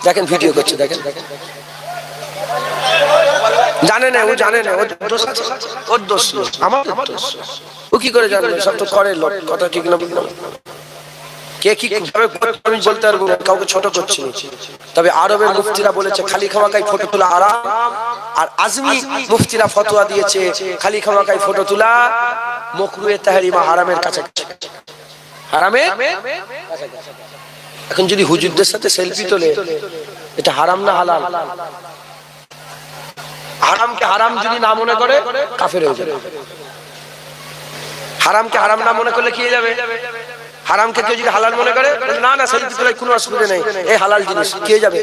দেখেন ভিডিও করছে, দেখেন জানে না, ও জানে না, ওর দোষ আছে, ওর দোষ আমার দোষ। ও কি করে জানবে? সব তো করে লোক, কথা ঠিক না বললাম। কে কি আমি বলতে পারবো না, কাউকে ছোট করছি। তবে আরবের মুফতিরা বলেছে খালি খাওয়াকাই ফটো তোলা আরাম, আর আজমি মুফতিরা ফতোয়া দিয়েছে খালি খাওয়াকাই ফটো তোলা মাকরুহে তাহরিমা, হারামের কাছাকাছি, হারামে। এখন যদি হুজুরদের সাথে সেলফি তোলে, এটা হারাম না হালাল? হারামকে হারাম যদি না মনে করে কাফের হয়ে যাবে। হারামকে হারাম না মনে করলে কি হয়ে যাবে? হারামকে কেউ যদি হালাল মনে করে, না না সেলফি তোলায় কোনো অসুবিধা নেই, এই হালাল জিনিস, কি হয়ে যাবে?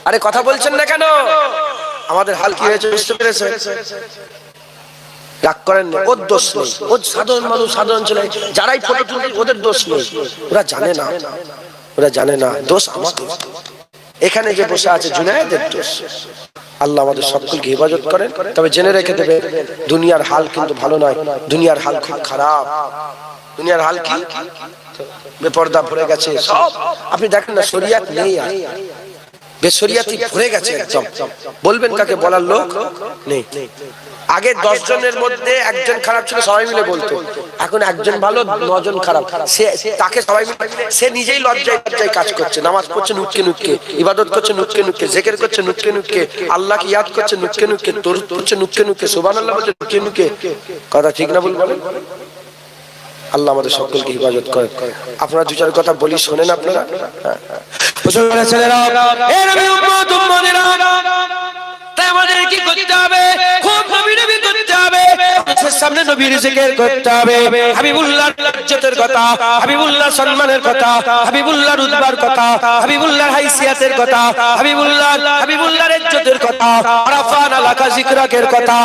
আরে কথা বলছেন না কেন? আমাদের হাল কি হয়েছে বুঝতে পেরেছে? রাগ করেন না, ওর দোষ নেই, ও সাধারণ মানুষ, সাধারণ ছেলে, যারাই ফটো তুলে ওদের দোষ নেই, ওরা জানে না, ওরা জানে না, দোষ আমাদের। এখানে যে বসে আছে জুনায়েদের দোষ। আল্লাহ আমাদের সকলকে হেফাজত করেন। তবে জেনে রেখে দেবে, দুনিয়ার হাল কিন্তু ভালো নয়, দুনিয়ার হাল খুব খারাপ। দুনিয়ার হাল কি? বেপর্দা ভরে গেছে সব। আপনি দেখেন না, শরিয়াত নেই, আর বেশরিয়াতি ভরে গেছে একদম। বলবেন কাকে? বলার লোক নেই। আগে 10 জনের মধ্যে একজন খারাপ ছিল, সবাই মিলে বলতো। এখন একজন ভালো, 9 জন খারাপ। সে তাকে সবাই মিলে, সে নিজেই লজ্জায় লজ্জায় কাজ করছে, নামাজ পড়ছে নুটকে নুটকে, ইবাদত করছে নুটকে নুটকে, জিকির করছে নুটকে নুটকে, আল্লাহকে ইয়াদ করছে নুটকে নুটকে, দরুদ পড়ছে নুটকে নুটকে, সুবহানাল্লাহ বলছে নুটকে নুটকে। কথা ঠিক না ভুল বলেন? আল্লাহ আমাদের সকলকে হেফাজত করেন। আপনারা দু চার কথা বলি, শোনেন আপনারা। ছেলেরা, এর আমি উম্মত উম্মতেরা, তাই আমাদের কি করতে হবে? খুব নবী নবী করতে হবে, সামনে নবীর জিকির করতে হবে, হাবিবুল্লাহর ইজ্জতের কথা, হাবিবুল্লাহর সম্মানের কথা, হাবিবুল্লাহর রুতবার কথা, হাবিবুল্লাহর হাইসিয়াতের কথা, হাবিবুল্লাহর ইজ্জতের কথা, আরাফানা লাকা যিকরাকের কথা।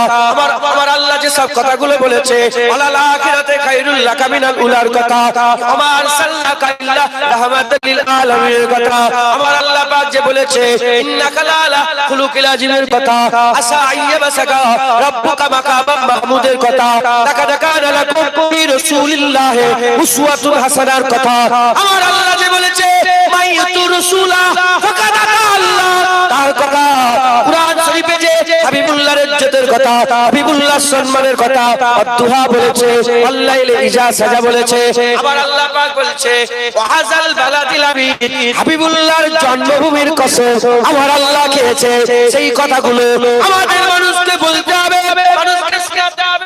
আমার আল্লাহ যে সব কথাগুলো বলেছে, আলাল আখিরাতে খায়রুল লাকা মিনাল উলার কথা, আমার সাল্লাকা ইল্লা রাহমাতাল লিল আলামিনের কথা। আমার আল্লাহ পাক যে বলেছে, ইন্নাকা লালা খুলুকিল আযীমের কথা, আসা আইয়াবাসাকা রাব্বুকা মাকামাম মাহমুদের কথা, লাকাদ কানা লাকুম ফি রাসূলিল্লাহি উসওয়াতুন হাসানার কথা। আমার আল্লাহ যে বলেছে, মাইয়াতু রাসূলা ফাকাদ আতা আল্লাহ, তার কথা। কুরআন শরীফে যে হাবিবুল্লাহর ইজ্জতের কথা, হাবিবুল্লাহর সম্মানের কথা, আদ-দুহা বলেছে, আল্লাইলে ইজা সাজা বলেছে। আবার আল্লাহ পাক বলেছে, ওয়াহাজাল বালাদিল আমিন, হাবিবুল্লাহর জন্মভূমির কসম আমার আল্লাহ খেয়েছে। সেই কথাগুলো আমাদের মানুষকে বলতে হবে, মানুষকে শেখাতে হবে।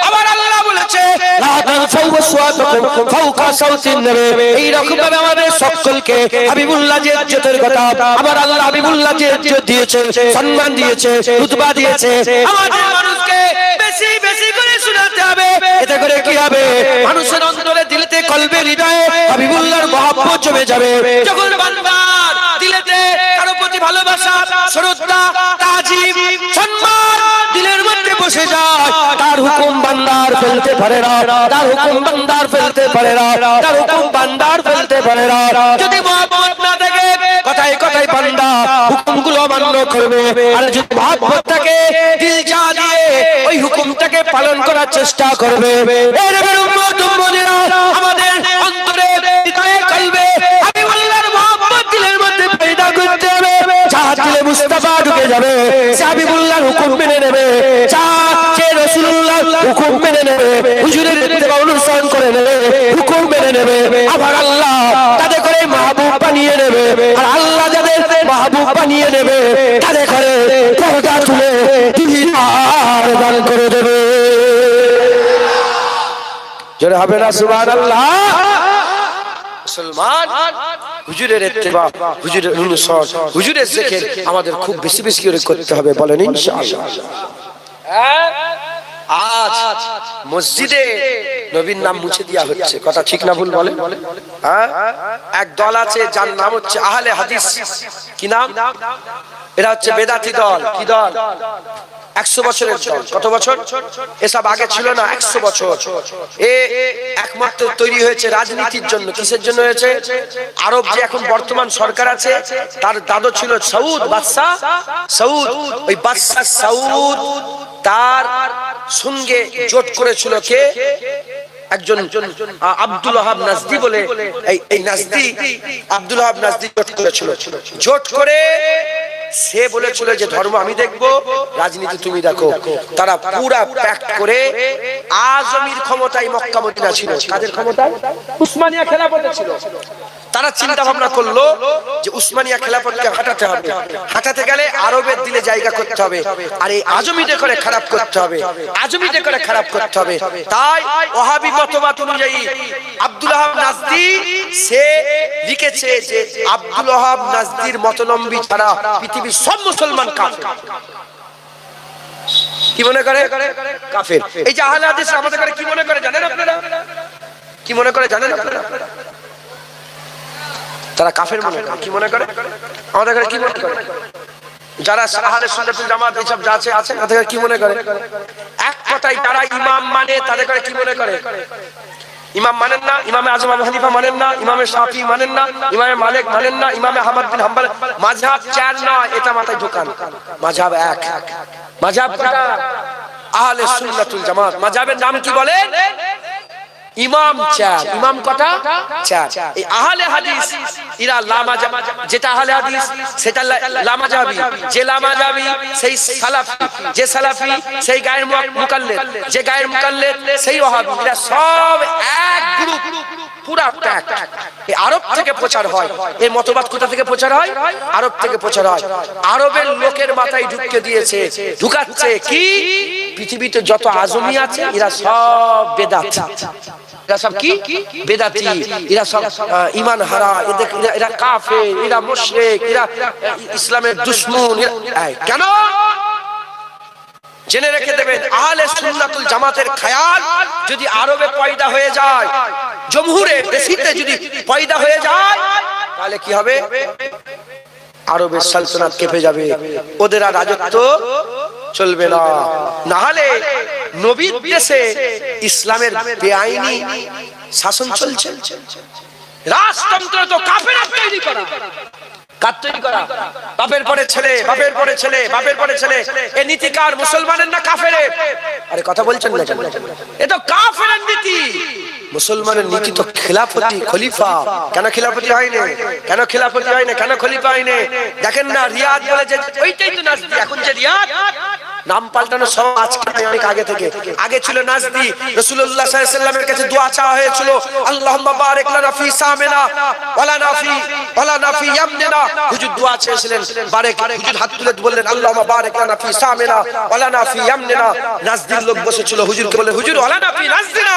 আবার আল্লাহ বলেছে, লা তারফাউ আসওয়াতাকুম ফাওকা সাওতিন নবী, এই রকম ভাবে আমাদের সকলকে হাবিবুল্লাহ যে ইজ্জতের কথা, আবার আল্লাহ হাবিবুল্লাহ যে ইজ্জত দিয়েছে, সম্মান দিয়েছে, রুতবা দিয়েছে, আমাদের মানুষকে বেশি বেশি করে শোনাতে হবে। এতে করে কি হবে? মানুষের অন্তরে, দিলেতে, কলবে, হৃদয়ে হাবিবুল্লাহর মহব্বত জমে যাবে। যখন বান্দার দিলেতে কারো প্রতি ভালোবাসা, শ্রদ্ধা, তাজিম, সম্মান দিলের মধ্যে বসে যায়, তার হুকুম বান্দার ফেলতে পারে না, তার হুকুম বান্দার ফেলতে পারে না, তার হুকুম বান্দার ফেলতে পারে না। যদি মহব্বত না থাকে, কথায় কথায় বান্দা হুকুমগুলো মান্য করবে, আর যদি মহব্বত থাকে, দিল যা দিয়ে ওই হুকুমটাকে পালন করার চেষ্টা করবে। এর উম্মত উম্মতেরা, আমাদের অন্তরে, হৃদয়ে, কলবে হাবিবুল্লাহর মহব্বত দিলের মধ্যে পয়দা করতে হবে। যার দিলে মুস্তাফা ঢুকে যাবে, সে হাবিবুল্লাহর হুকুম মেনে নেবে, সে রাসূলুল্লাহর হুকুম মেনে নেবে, হুজুরের ইত্তেবা অনুসরণ করে নেবে, হুকুম মেনে নেবে। আবার আল্লাহ তাদের করে মাহবুব বানিয়ে নেবে, আর আল্লাহ যাদের মাহবুব বানিয়ে নেবে, তাদের করে পর্দা তুলে দিদার দান করে দেবে। জোরে হবে না সুবহানাল্লাহ? মুসলমান, হুজুরের ইত্তেবা, হুজুরের অনুসরণ, হুজুরের জিকির আমাদের খুব বেশি বেশি করে করতে হবে, বলেন ইনশাআল্লাহ। আজ মসজিদে নবীর নাম মুছে দেওয়া হচ্ছে, কথা ঠিক না ভুল বলেন? এক দল আছে যার নাম হচ্ছে আহলে হাদিস। কি নাম? এরা হচ্ছে বেদাতি দল। কি দল? 100 বছরের দল। কত বছর? এসব আগে ছিল না, 100 বছর। এ একমাত্র তৈরি হয়েছে রাজনীতির জন্য। কিসের জন্য হয়েছে? আরব যে এখন বর্তমান সরকার আছে, তার দাদু ছিল সৌদ বাদশাহ, সৌদ। ওই বাদশাহ সৌদ তার সঙ্গে জোট করেছিল কে? একজন আব্দুল ওয়াহাব নাজদি বলে, এই নাজদি আব্দুল ওয়াহাব নাজদি জোট করেছিল। জোট করে সে বলেছিল যে ধর্ম আমি দেখব, রাজনীতি তুমি দেখো। তারা পুরা প্যাক্ট করে আজমির ক্ষমতায় মক্কা মদিনা ছিল। কাদের ক্ষমতায়? উসমানিয়া খেলাফতে ছিল। তারা চিন্তা ভাবনা করলো যে উসমানিয়া খেলাফতকে হাঁটাতে হবে, হাঁটাতে গেলে আরবের দিলে জায়গা করতে হবে, আর এই আজমিতে করে খারাপ করতে হবে, আজমিতে করে খারাপ করতে হবে। তাই ওয়াহাবি মতবাদ অনুযায়ী আব্দুল ওয়াহাব নাজদি সে লিখেছে যে আব্দুল ওয়াহাব নাজদির মতলম্বী ছাড়া পৃথিবীর সব মুসলমান কাফের। কি মনে করে? কাফের। এই যে আহলে হাদিস আমাদের করে কি মনে করে জানেন আপনারা? কি মনে করে জানেন আপনারা? তারা কাফের মনে করে। কি মনে করে? আমাদের কি মনে করে? যারা আহলে সুন্নাতুল জামাত এইসব যা আছে তাদের কি মনে করে? এক কথায় যারা ইমাম মানে তাদের করে কি মনে করে? ইমাম মানেন না, ইমামে আজম আবু হানিফা মানেন না, ইমামে শাফি মানেন না, ইমামে মালিক মানেন না, ইমামে আহমদ বিন হাম্বল। মাযহাব চার নয়, এটা মাথায় ঢোকান। মাযহাব এক। মাযহাব কয়টা? আহলে সুন্নাতুল জামাত। মাযহাবের নাম কি বলেন? ইমাম চার। ইমাম কটা? চার। এই আহলে হাদিস এরা লামাযাবি, যেটা আহলে হাদিস সেটা লামাযাবি, যে লামাযাবি সেই সালাফি, যে সালাফি সেই গায়ের মুকাল্লিদ, যে গায়ের মুকাল্লিদ সেই ওয়াহাবি। এরা সব এক গ্রুপ, পুরা প্যাক। এই আরব থেকে প্রচার হয়। এই মতবাদ কোথা থেকে প্রচার হয়? আরব থেকে প্রচার হয়। আরবের লোকের মাথায় ঢুকিয়ে দিয়েছে, ঢুকাচ্ছে কি পৃথিবীতে যত আজমি আছে এরা সব বেদাত, এরা সব কি বেদাতি, এরা সব ঈমান হারা, এরা কাফের, এরা মুশরিক, এরা ইসলামের দুশমন। কেন? জেনে রেখে দেবেন, আহলে সুন্নাতুল জামাতের খেয়াল যদি আরবে পয়দা হয়ে যায়, জমহুরে বেশিতে যদি পয়দা হয়ে যায়, তাহলে কি হবে? আরবের সালতানাত কেঁপে যাবে, ওদের আর রাজত্ব চলবে না। না হলে নবীর দেশে ইসলামের বেআইনি শাসন চলছে। রাজতন্ত্র তো কাফেররা তৈরি করা। কার তৈরি করা? বাপের পরে ছেলে, বাপের পরে ছেলে, বাপের পরে ছেলে। এই নীতি কার? মুসলমানের না কাফেরের? আরে কথা বলছেন না কেন? এ তো কাফেরের নীতি। মুসলমানের নীতি তো খিলাফতি, খলিফা। কেন খিলাফতি হয় না? কেন খিলাফতি হয় না? কেন খলিফা হয় না? দেখেন না, রিয়াদ বলে যে ওইটাই তো নাজদি। এখন যে রিয়াদ নাম পাল্টানো সব আজকে নয়, অনেক আগে থেকে। আগে ছিল নাজদি। রাসূলুল্লাহ সাল্লাল্লাহু আলাইহি ওয়াসাল্লামের কাছে দোয়া চাওয়া হয়েছিল, আল্লাহুম্মা বারিক লানা ফি সামিনা ওয়ালা নাফি ইয়ামনিনা। হুজুর দোয়া চেয়েছিলেন, বারেক। হুজুর হাত তুলে বললেন, আল্লাহুম্মা বারিক লানা ফি সামিনা ওয়ালা নাফি ইয়ামনিনা। নাজদির লোক বসেছিল, হুজুরকে বলে, হুজুর ওয়ালা নাফি নাজদিনা।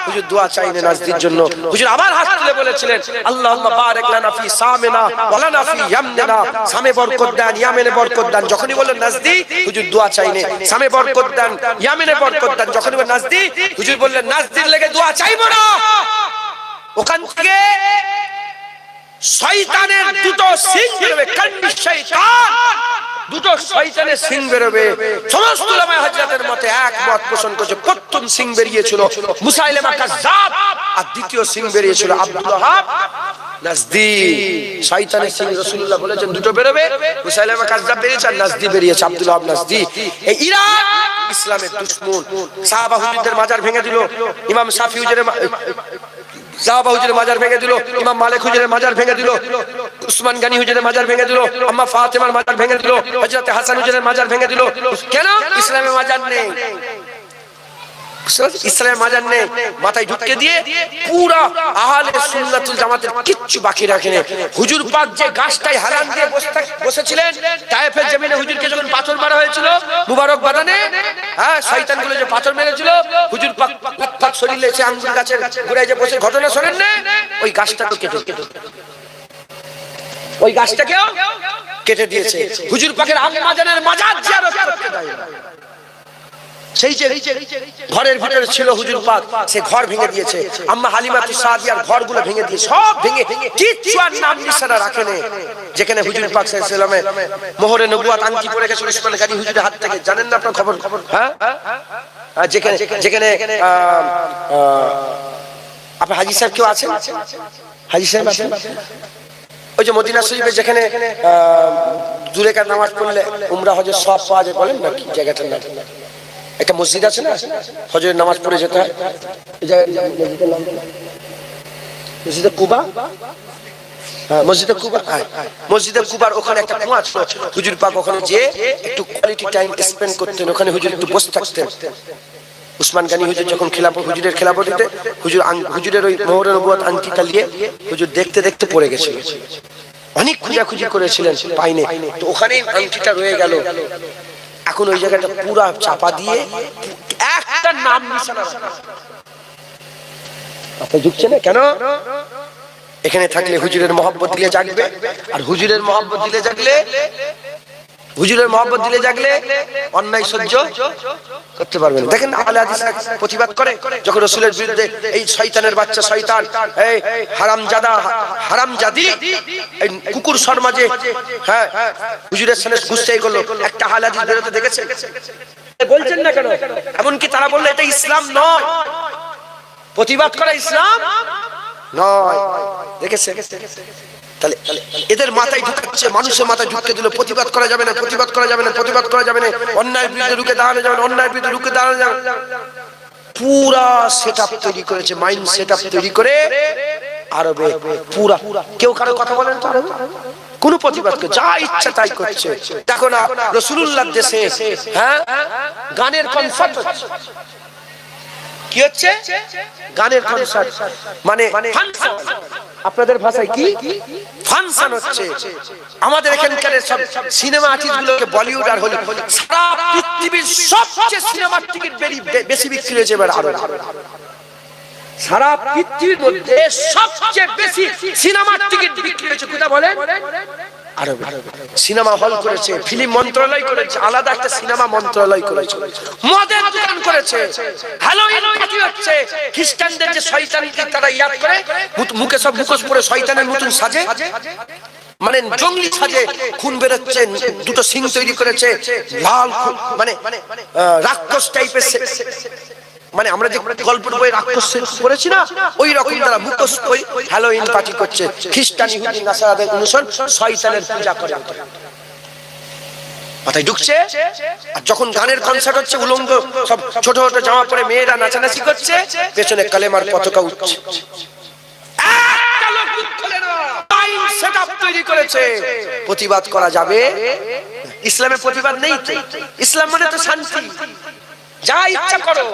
হুজুর দোয়া চাইলেন নাজদির জন্য। হুজুর আবার হাত তুলে বলেছিলেন, আল্লাহুম্মা বারিক লানা ফি সামিনা ওয়ালা নাফি ইয়ামনিনা। সামে বরকত দেন, ইয়ামেনে বরকত দেন। যখনই বললেন নাজদি, হুজুর দোয়া চাইলেন সামে বরকত দেন, ইয়ামেনে বরকত দেন। যখনই বললেন নাজদি, হুজুর বললেন নাজদির লেগে দোয়া চাইবো না। ওখান থেকে শয়তানের দুটো সিং বেরোবে, কান্নি শয়তান, দুটো শয়তানের সিং বেরোবে। সমস্ত উলামায়ে হযরতের মতে এক মত পোষণ করেছে। প্রথম সিং বেরিয়েছিল মুসাইলিমা কাজ্জাব, আর দ্বিতীয় সিং বেরিয়েছিল আব্দুল ওয়াহাব নাজদি। শয়তানের সিং রাসূলুল্লাহ বলেছেন দুটো বেরোবে, মুসাইলিমা কাজ্জাব বেরিয়েছে আর নাজদি বেরিয়েছে, আব্দুল ওয়াহাব নাজদি। এই ইরাক ইসলামের দুশমন। সাহাবা হুজুরদের মাজার ভেঙে দিল, ইমাম শাফি হুজুরের সাহাবা হুজুরের মাজার ভেঙে দিল, ইমাম মালিক হুজুরের মাজার ভেঙে দিল, উসমান গনি হুজুরের মাজার ভেঙে দিল, আম্মা ফাতেমার মাজার ভেঙে দিল, হযরত হাসান হুজুরের মাজার ভেঙে দিল। কেন? ইসলামের মাজার নেই, ইসলামের মাজার নেই। মাথায় ঢুকে দিয়ে পুরা আহলে সুন্নাতুল জামাতের কিচ্ছু বাকি রাখেনি। হুজুর পাক যে গাছটায় হারান দিয়ে বসেছিলেন তায়েফের জমিনে, হুজুরকে যখন পাথর মারা হয়েছিল মুবারক বাদানে, হ্যাঁ, শয়তানগুলো যে পাথর মেরেছিল, হুজুর পাক পাক শরীরে এসে আঙ্গুর গাছের গোড়ায় যে বসে ঘটনা শোনেন না, ওই গাছটাকে কেটে, ওই গাছটাকেও কেটে দিয়েছে। হুজুর পাকের আম্মা জানের মাজার জিয়ারত করতে দেয়। সেই যে ঘরের ভিতরে ছিল হুজুর পাক, সে ঘর ভেঙে দিয়েছে। আম্মা হালিমাতুস সাদিয়ার ঘরগুলো ভেঙে দিয়ে, সব ভেঙে কিচ্ছু আর নাম নিশানা রাখেনি। যেখানে হুজুর পাক সাল্লাল্লাহু আলাইহি ওয়াসাল্লামের মোহরে নবুয়ত আংটি পড়ে গেছে উসমান গনি হুজুরের হাত থেকে, জানেন না আপনার খবর? হ্যাঁ, যেখানে আপনার হাজী সাহেব কেউ আছেন? হাজী সাহেব আছেন? ওই যে মদিনা শরীফে যেখানে দুই রাকাত নামাজ পড়লে উমরা হজের সওয়াব পাওয়া যায়, বলেন না কি জায়গাটার নাম? একটা মসজিদ আছে না, ফজরের নামাজ পড়ে যেতে হয়, মসজিদের নাম মসজিদে কুবা, মসজিদে কুবা, মসজিদে কুবার ওখানে একটা কুয়া ছিল। হুজুর পাক ওখানে যে একটু কোয়ালিটি টাইম স্পেন্ড করতেন, ওখানে হুজুর একটু বসে থাকতেন। উসমান গনি হুজুর যখন হুজুরের খেলাফতিতে হুজুরের ওই মোহরের নবুয়ত আংটিটা নিয়ে হুজুর দেখতে দেখতে পড়ে গেছিল, অনেক খোঁজাখুঁজি করেছিলেন, পাইনি, তো ওখানেই আংটিটা রয়ে গেল। এখন ওই জায়গাটা পুরা চাপা দিয়ে একটা নাম নিশানা মাথায় ঢুকছে না কেন? এখানে থাকলে হুজুরের মহব্বত দিলে জাগবে, আর হুজুরের মহব্বত দিলে জাগলে অন্যায় সহ্য করতে পারবেন। দেখেন আহলে হাদিস প্রতিবাদ করে যখন রাসূলের বিরুদ্ধে এই শয়তানের বাচ্চা শয়তান, এই হারামজাদি, এই কুকুর শর্মা যে হুজুরের সামনে গুস্তাই করলো, একটা আহলে হাদিস বেরোতে দেখেছে? বলছেন না কেন? এমনকি তারা বললো এটা ইসলাম নয়, প্রতিবাদ করা ইসলাম নয়। দেখেছে? তাহলে এদের মাথায় ঢুকাচ্ছে, মানুষের মাথায় ঢুকে দিল প্রতিবাদ করা যাবে না, প্রতিবাদ করা যাবে না, প্রতিবাদ করা যাবে না, অন্যায়ের বিরুদ্ধে রুখে দাঁড়ানো যাবে না, অন্যায়ের বিরুদ্ধে রুখে দাঁড়ানো যাবে না। পুরা সেটআপ তৈরি করেছে, মাইন্ড সেটআপ তৈরি করে আরবে পুরা কেউ কারো কথা বলেন তো আরবে কোন প্রতিবাদ করে যা ইচ্ছা তাই করছে। দেখো না রাসূলুল্লাহর দেশে গানের কনসার্ট হচ্ছে। কি হচ্ছে? গানের কনসার্ট, মানে আপনাদের ভাষায় কি ফাংশন হচ্ছে। আমাদের এখানকার সব সিনেমা আর্টিস্টগুলোকে বলিউড আর হলিউড, সারা পৃথিবীর সবচেয়ে সিনেমার টিকিট বেশি বিক্রি হয়েছে এবার আরবে। সারা পৃথিবীর মধ্যে সবচেয়ে বেশি সিনেমার টিকিট বিক্রি হয়েছে কোথায় বলেন? আরবে। সিনেমা হল করেছে, ফিল্ম মন্ত্রণালয় করেছে, আলাদা একটা সিনেমা মন্ত্রণালয় করেছে, মদের দোকান করেছে, হ্যালোইন পার্টি হচ্ছে। খ্রিস্টানদের যে শয়তানকে তারা ইয়াদ করে মুখে সব মুখোশ পরে শয়তানের মতন সাজে, মানে জঙ্গলি সাজে, খুন বেরোচ্ছে, দুটো সিং তৈরি করেছে, লাল মানে রাক্ষস টাইপের, মানে আমরা যে গল্পের বই রাক্ষস পড়েছি না, ওই রকম তারা মুখোশ পরে হ্যালোইন পার্টি করছে। খ্রিস্টান ইহুদি নাসারাদের অনুসরণ, শয়তানের পূজা করে। মাথায় ঢুকছে। আর যখন গানের কনসার্ট হচ্ছে, উলঙ্গ সব ছোট ছোট জামা পরে মেয়েরা নাচানাচি করছে, পেছনে কালেমার পতাকা উঠছে। প্রতিবাদ করা যাবে? ইসলামের প্রতিবাদ নেই তো। ইসলাম মানে তো শান্তি, যা ইচ্ছা করো,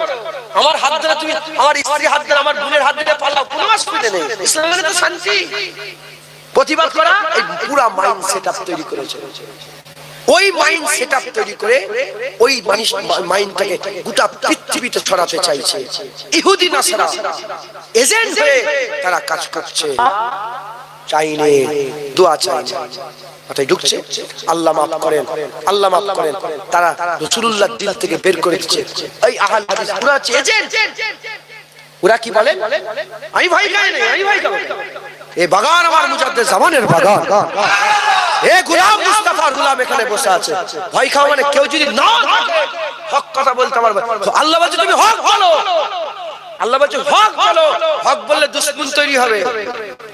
আমার হাত ধরে তুমি, আমার স্ত্রী হাত ধরে, আমার বোনের হাত ধরে পালাও, কোনো অসুবিধা নেই। ইসলাম মানে তো শান্তি। প্রতিবাদ করা এই পুরা মাইন্ড সেটআপ তৈরি করেছে। ওই মাইন্ড সেটআপ তৈরি করে ওই মানুষ মাইন্ডটাকে গোটা পৃথিবীতে ছড়াতে চাইছে। ইহুদি নাসারা এজেন্ট হয়ে তারা কাজ করছে। চাইনে দোয়া চাইছে, মাথায় ঢুকছে। আল্লাহ মাফ করেন, আল্লাহ মাফ করেন। তারা রাসূলুল্লাহর দিল থেকে বের করে দিচ্ছে। এই আহলে হাদিস পুরা এজেন্ট। ওরা কি বলে? আমি ভয় খাই না, আমি ভয় খাবো। এই বাগান আমার মুজাদ্দেদ জামানের বাগান, এ গোলাম মুস্তাফার গোলাম এখানে বসে আছে। ভয় খাওয়া মানে কেউ যদি না থাকে হক কথা বলতে পারবে। আল্লাহ বলছে তুমি হক বলো, আল্লাহ বলছে হক বলো। হক বললে দুশমন তৈরি হবে।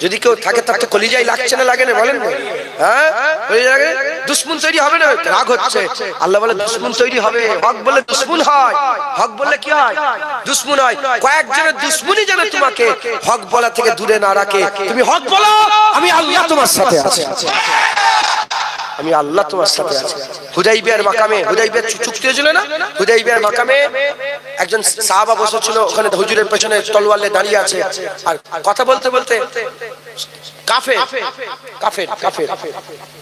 যদি কেউ থাকে তার তো কলিজায় লাগছে না, লাগে না বলেন না? হ্যাঁ, কলিজায় লাগে, দুশমন তৈরি হবে না, রাগ হচ্ছে। আল্লাহ বলে দুশমন তৈরি হবে। হক বললে দুশমন হয়, হক বললে কি হয়? দুশমন হয়। কয়েকজনের দুশমনই যেন তোমাকে হক বলা থেকে দূরে না রাখে। তুমি হক বলো, আমি আল্লাহ তোমার সাথে আছি, আমি আল্লাহ তোমার সাথে আছি। হুদাইবিয়ার মাকামে, হুদাইবিয়ার চুক্তি হয়েছিল না, হুদাইবিয়ার মাকামে একজন সাহাবা বসেছিল, ওখানে হুজুরের পেছনে তলোয়ার নিয়ে দাঁড়িয়ে আছে, আর কথা বলতে বলতে কাফের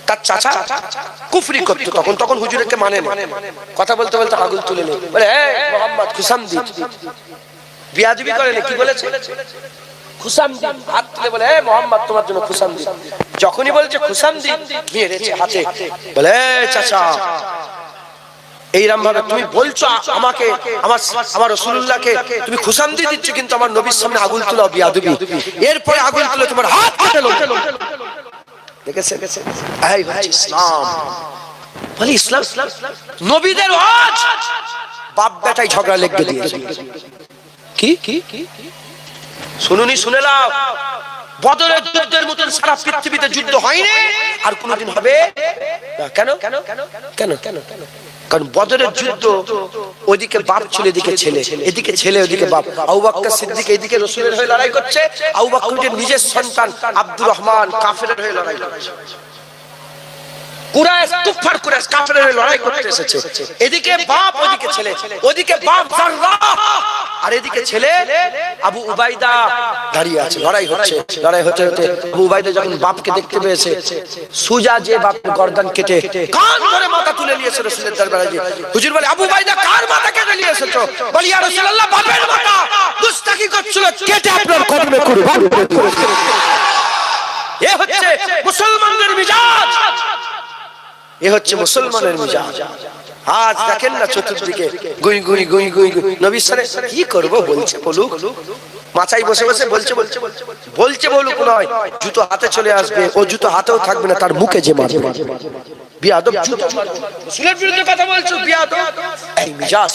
তার চাচা কুফরি করতো। তখন হুজুরকে মানে না, কথা বলতে বলতে আগুন তুলে নিল, বলে হে মুহাম্মদ খুশামদি, বিয়াদবি করে না, কি বলেছে? খুশামদি, হাত তুলে বলে হে মুহাম্মদ তোমার জন্য খুশামদি। যখনই বলছে খুশামদি, মেরেছে হাতে, বলে চাচা এইরকম ভাবে তুমি বলছো আমাকে, আমার রাসূলুল্লাহকে তুমি খুশামদি দিচ্ছ, কিন্তু আমার নবীর সামনে আগুন তুলো, বিয়াদবি। এরপরে আগুন তুলে তোমার হাত কেটে লো। দেখেছে এই হচ্ছে ইসলাম। বলি ইসলাম নবীদের ওয়াজ, বাপ বেটাই ঝগড়া লেগে দিয়েছে। কি কি শুনুনি, শুনে নাও, বদরের যুদ্ধের মতন সারা পৃথিবীতে যুদ্ধ হয়নি, আর কোনদিন হবে না। কেন? কারণ বদরের যুদ্ধ ওইদিকে বাপ ছিল, এদিকে ছেলে, এদিকে ছেলে ওইদিকে বাপ। আবু বকর সিদ্দিক এইদিকে রাসূলের হয়ে লড়াই করছে, আবু বকরের নিজের সন্তান আব্দুর রহমান কাফেরের হয়ে লড়াই করছে। কুরাইশ কুফার কুরাইশ কাফেরের হয়ে লড়াই করতে এসেছে। এদিকে বাপ ওইদিকে ছেলে, ওইদিকে বাপ জাররাহ আর এদিকে ছেলে আবু উবাইদা দাঁড়িয়ে আছে। লড়াই হচ্ছে, লড়াই হতে হতে আবু উবাইদা যখন বাপকে দেখতে পেয়েছে, সুজা যে বাপের গর্দান কেটে কান ধরে মাথা তুলে নিয়েছে রাসূলের দরবারে গিয়ে। হুজুর বলে, আবু উবাইদা কার মাথা কেটে নিয়ে এসেছো? বলি, ইয়া রাসূলুল্লাহ, বাপের মাথা দুস্তাকি করছিল, কেটে আপনার কদমে কুরবান করে দিয়েছি। এ হচ্ছে মুসলমানদের মিজাজ, এ হচ্ছে মুসলমানের মিজাজ। আজ দেখেন না চতুর্দিকে গুই গুই গুই গুই গুই। নবী সাল্লাল্লাহু আলাইহি ওয়াসাল্লাম কি করব বলছে বলুক, মাচাই বসে বসে বলছে বলছে বলছে বলুক নয়, জুতো হাতে চলে আসবে, ও জুতো হাতেও থাকবে না, তার মুখে যে মারবে। বিয়াদব জুতো, রাসূলের বিরুদ্ধে কথা বলছো, বিয়াদব। এই মিজাজ